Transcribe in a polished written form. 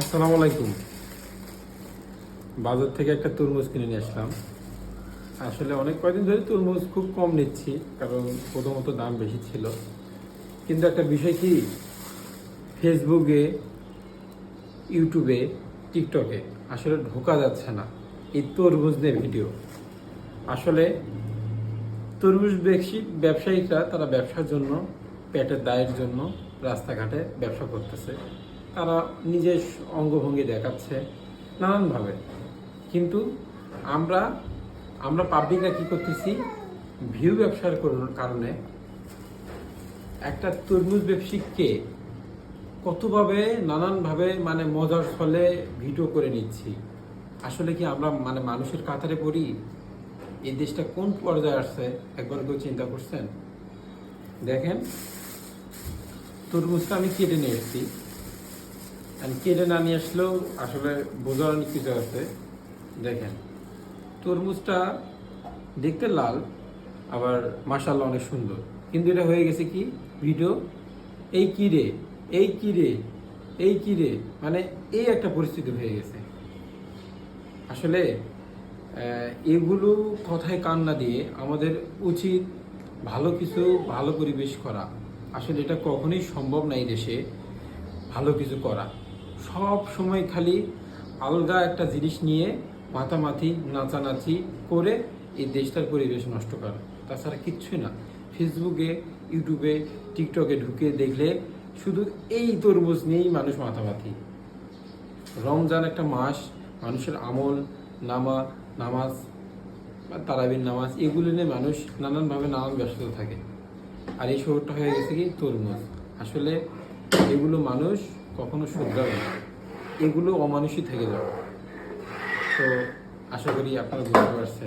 আসসালামু আলাইকুম। বাজার থেকে একটা তরমুজ কিনে নিয়ে আসলাম। আসলে অনেক কয়দিন ধরে তরমুজ খুব কম নিচ্ছি, কারণ প্রথমত দাম বেশি ছিল। কিন্তু একটা বিষয় কি, ফেসবুকে, ইউটিউবে, টিকটকে আসলে ঢোকা যাচ্ছে না এই তরমুজ নিয়ে ভিডিও। আসলে তরমুজ ব্যবসায়ীরা তারা ব্যবসার জন্য, পেটের দায়ের জন্য রাস্তাঘাটে ব্যবসা করতেছে। তারা নিজের অঙ্গভঙ্গি দেখাচ্ছে নানানভাবে। কিন্তু আমরা আমরা পাবলিকরা কি করতেছি, ভিউ ব্যবসার কারণে একটা তরমুজ ব্যবসায়ীকে কতভাবে নানানভাবে মজার ছলে ভিডিও করে নিচ্ছি। আসলে কি আমরা মানুষের কাতারে পড়ি? এই দেশটা কোন পর্যায়ে আসছে একবার কেউ চিন্তা করছেন? দেখেন, তরমুজটা আমি কেটে নিয়ে এসেছি। কেটে না নিয়ে আসলেও আসলে বোঝার অনেক কিছু আছে। দেখেন, তরমুজটা দেখতে লাল, আবার মাশাআল্লাহ অনেক সুন্দর, কিন্তু এটা হয়ে গেছে কি ভিডিও, এই কি রে, এই কি রে, এই কি রে, এই একটা পরিস্থিতি হয়ে গেছে। আসলে এগুলো কথায় কান না দিয়ে আমাদের উচিত ভালো কিছু, ভালো পরিবেশ করা। আসলে এটা কখনোই সম্ভব নাই দেশে ভালো কিছু করা। সব সময় খালি আলগা একটা জিনিস নিয়ে মাতামাতি নাচানাচি করে এই দেশটার পরিবেশ নষ্ট করা, তাছাড়া কিচ্ছুই না। ফেসবুকে, ইউটিউবে, টিকটকে ঢুকে দেখলে শুধু এই তরমুজ নিয়েই মানুষ মাতামাতি। রমজান একটা মাস, মানুষের আমল নামাজ বা তারাবির নামাজ, এগুলো নিয়ে মানুষ নানানভাবে নানান ব্যস্ততা থাকে। আর এই শহরটা হয়ে গেছে কি তরমুজ। আসলে এগুলো মানুষ কখনো শুধরাবে না, এগুলো অমানুষই থেকে যাবে। তো আশা করি আপনারা বুঝতে পারছেন।